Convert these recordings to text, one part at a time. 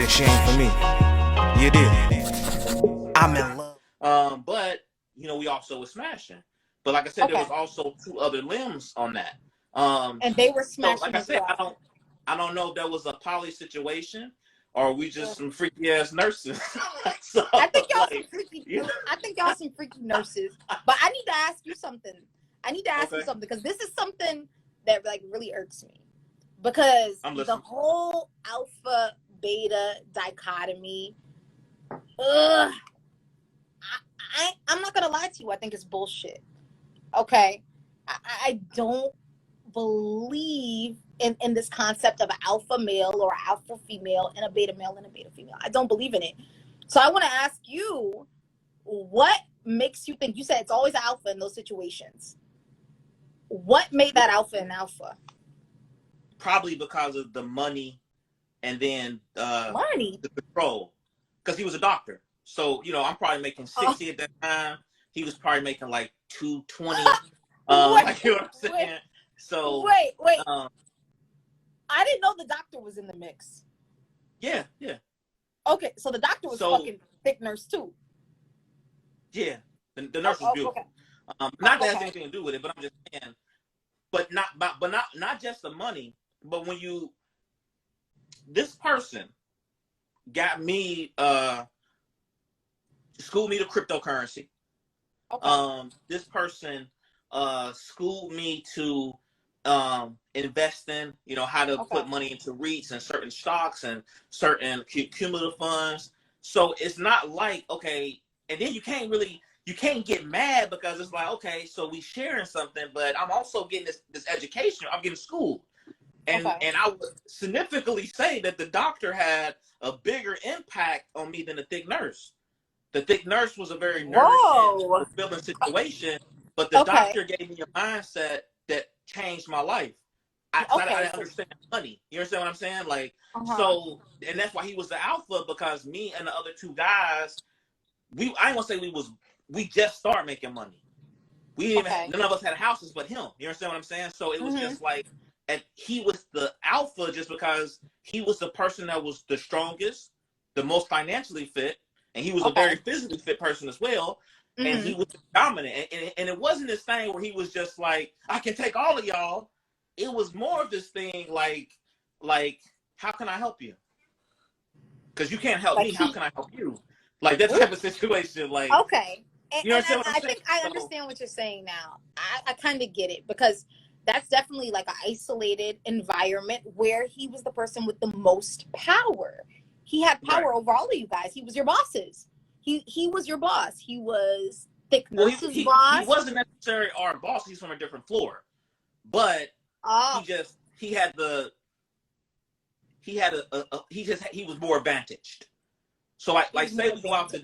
she ain't for me. You did. I'm in love. But we also was smashing. But like I said, there was also two other limbs on that. And they were smashing. So like I said, well. I don't know if that was a poly situation or we just some freaky ass nurses. So, I think y'all some freaky. I think y'all some freaky nurses. But I need to ask you something. Because this is something that like really irks me. Because the whole alpha beta dichotomy, I'm not gonna lie to you. I think it's bullshit. Okay, I don't believe in this concept of an alpha male or an alpha female and a beta male and a beta female. I don't believe in it. So I want to ask you, what makes you think? You said it's always alpha in those situations. What made that alpha an alpha? Probably because of the money, and then money, the control. Because he was a doctor, so I'm probably making 60 at that time. He was probably making like 220. Like, you know what I'm saying? So wait. I didn't know the doctor was in the mix. Yeah. Okay, so the doctor was fucking thick nurse too. Yeah, the nurse was beautiful. Okay. Not that has anything to do with it, but I'm just saying. But not just the money, but when this person got me schooled me to cryptocurrency. Okay. This person schooled me to invest in, how to put money into REITs and certain stocks and certain cumulative funds. So it's not like, okay, and then you can't get mad because it's like, okay, so we sharing something, but I'm also getting this education. I'm getting schooled. And I would significantly say that the doctor had a bigger impact on me than the thick nurse. The thick nurse was a very nourishing, fulfilling situation, but the doctor gave me a mindset that changed my life. I didn't understand money. You understand what I'm saying? Like, so, and that's why he was the alpha, because me and the other two guys, I ain't gonna say we just started making money. We didn't even, none of us had houses but him. You understand what I'm saying? So it was just like, and he was the alpha just because he was the person that was the strongest, the most financially fit, and he was a very physically fit person as well. And he was dominant. And it wasn't this thing where he was just like, I can take all of y'all. It was more of this thing like, how can I help you? Because you can't help me. How can I help you? Like that type of situation. Like, you understand what I'm saying? I think I understand what you're saying now. I kind of get it, because that's definitely like an isolated environment where he was the person with the most power. He had power over all of you guys. He was your bosses. He was your boss. He was thick nurse's boss. He wasn't necessarily our boss. He's from a different floor, but he was more advantaged. So say we go out to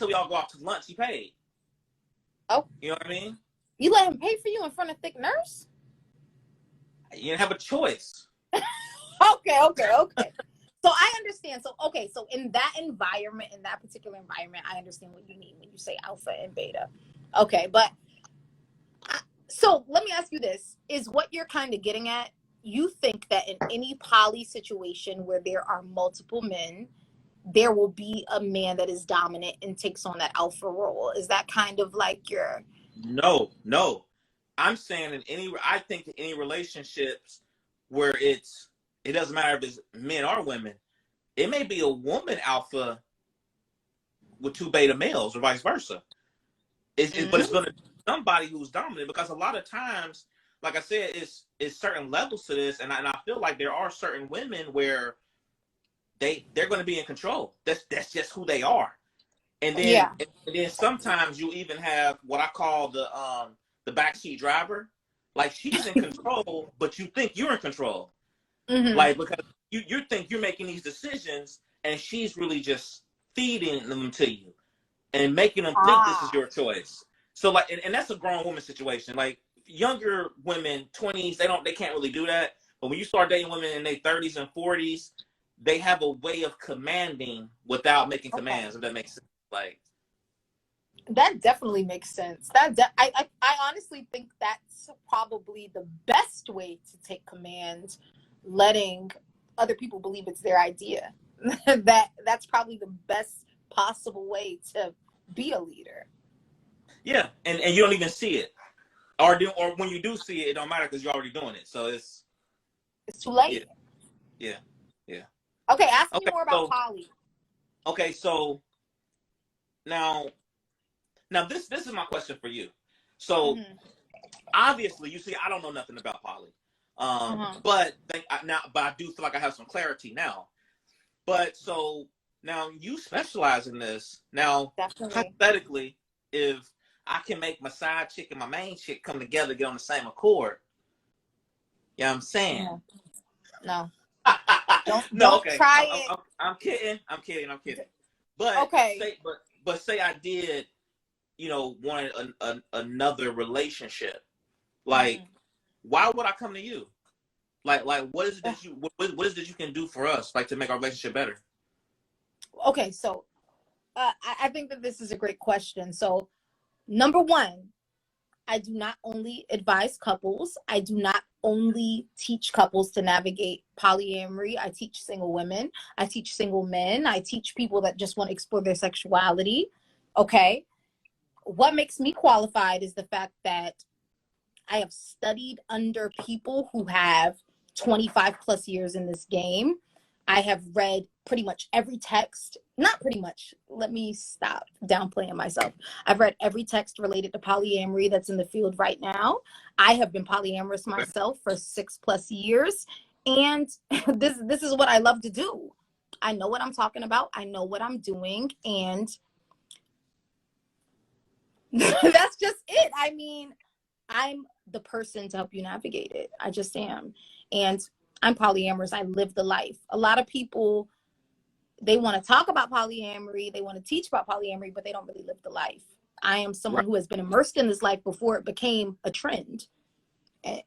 we all go out to lunch. He paid. Oh, you know what I mean? You let him pay for you in front of thick nurse? You didn't have a choice. Okay. So I understand. So in that environment, in that particular environment, I understand what you mean when you say alpha and beta. Okay, but so let me ask you this. Is what you're kind of getting at, you think that in any poly situation where there are multiple men, there will be a man that is dominant and takes on that alpha role? Is that kind of like your... No. I'm saying I think in any relationships where it doesn't matter if it's men or women, it may be a woman alpha with two beta males or vice versa. But it's going to be somebody who's dominant, because a lot of times, like I said, it's certain levels to this, and I feel like there are certain women where they're going to be in control. That's just who they are. And then sometimes you even have what I call the backseat driver. Like, she's in control, but you think you're in control. Like, because you think you're making these decisions, and she's really just feeding them to you and making them think this is your choice. So like, and that's a grown woman situation. Like, younger women, 20s, they can't really do that. But when you start dating women in their 30s and 40s, they have a way of commanding without making commands, if that makes sense. Like, that definitely makes sense. I honestly think that's probably the best way to take command, letting other people believe it's their idea. that's probably the best possible way to be a leader. Yeah, and you don't even see it, or when you do see it, it don't matter because you're already doing it. So it's too late. Yeah. Okay, ask me Okay, more about poly. Okay, so now this is my question for you. So obviously, you see, I don't know nothing about poly, but I do feel like I have some clarity now. But so now you specialize in this. Now, hypothetically, if I can make my side chick and my main chick come together, get on the same accord, you know what I'm saying? No. Don't try it. I'm kidding. But say I did, want another relationship. Like, why would I come to you? Like what is it that what is it you can do for us, like, to make our relationship better? Okay, so I think that this is a great question. So, number one, I do not only advise couples. I do not only teach couples to navigate polyamory. I teach single women. I teach single men. I teach people that just want to explore their sexuality. Okay. What makes me qualified is the fact that I have studied under people who have 25 plus years in this game. I have read pretty much every text, not pretty much, let me stop downplaying myself. I've read every text related to polyamory that's in the field right now. I have been polyamorous myself for 6+ years. And this is what I love to do. I know what I'm talking about. I know what I'm doing. And that's just it. I mean, I'm the person to help you navigate it. I just am. And I'm polyamorous. I live the life. A lot of people, they want to talk about polyamory. They want to teach about polyamory, but they don't really live the life. I am someone who has been immersed in this life before it became a trend.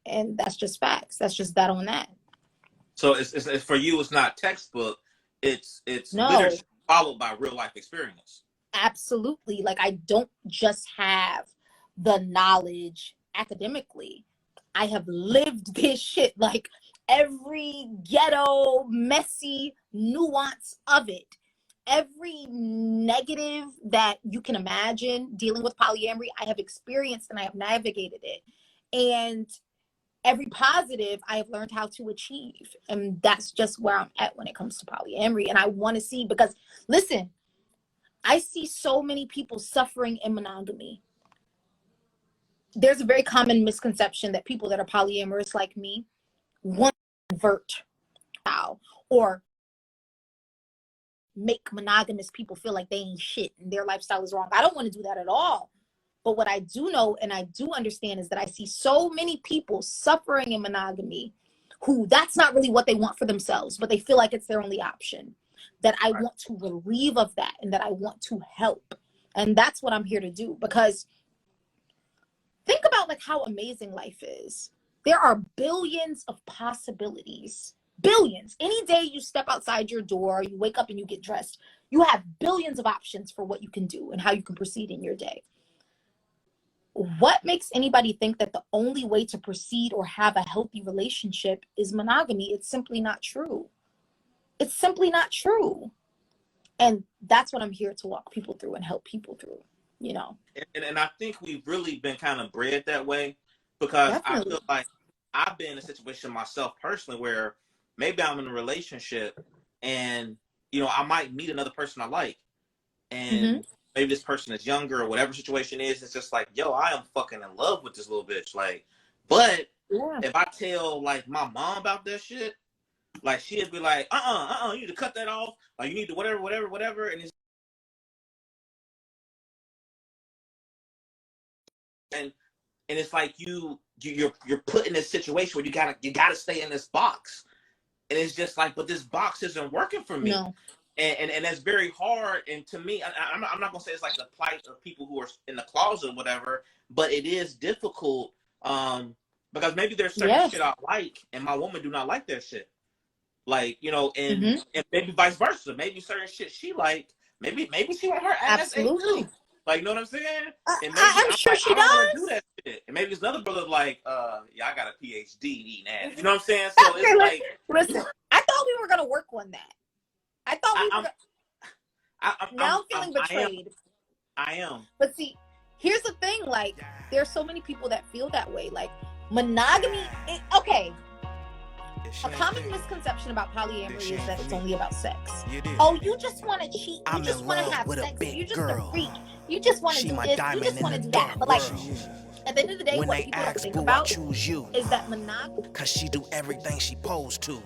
And that's just facts. That's just that on that. So it's for you, it's not textbook. It's literature followed by real life experience. Absolutely. Like, I don't just have the knowledge academically. I have lived this shit, like every ghetto, messy nuance of it. Every negative that you can imagine dealing with polyamory, I have experienced and I have navigated it. And every positive I have learned how to achieve. And that's just where I'm at when it comes to polyamory. And I want to see, because listen, I see so many people suffering in monogamy. There's a very common misconception that people that are polyamorous like me want to convert or make monogamous people feel like they ain't shit and their lifestyle is wrong. I don't want to do that at all. But what I do know and I do understand is that I see so many people suffering in monogamy who that's not really what they want for themselves, but they feel like it's their only option. That I want to relieve of that and that I want to help. And that's what I'm here to do, because think about like how amazing life is. There are billions of possibilities. Billions. Any day you step outside your door, you wake up and you get dressed, you have billions of options for what you can do and how you can proceed in your day. What makes anybody think that the only way to proceed or have a healthy relationship is monogamy? It's simply not true. It's simply not true. And that's what I'm here to walk people through and help people through, you know. And I think we've really been kind of bred that way, because I feel like I've been in a situation myself personally where maybe I'm in a relationship and, I might meet another person I like. And maybe this person is younger or whatever situation is. It's just like, yo, I am fucking in love with this little bitch. Like, but if I tell like my mom about that shit, like she'd be like, you need to cut that off. Like, you need to whatever. And it's like you're put in this situation where you gotta stay in this box. And it's just like, but this box isn't working for me. No. And that's very hard. And to me, I'm not gonna say it's like the plight of people who are in the closet or whatever, but it is difficult, because maybe there's certain shit I like and my woman do not like that shit. Like, and maybe vice versa. Maybe certain shit she like, maybe she want her ass ate too. Like, you know what I'm saying? And maybe I'm sure she does. I don't want to do that shit. And maybe there's another brother like, yeah, I got a PhD eating ass. You know what I'm saying? So it's like, listen, I thought we were gonna work on that. I thought we were. Now I'm feeling betrayed. I am. But see, here's the thing. Like, there's so many people that feel that way. Like, monogamy. Okay. A common misconception about polyamory is that it's only about sex. Oh, you just want to cheat. You just want to have sex. You just a freak. You just want to do this. You just want to do that. But like, at the end of the day, what people don't think about is that monogamy. Cause she do everything she posed to.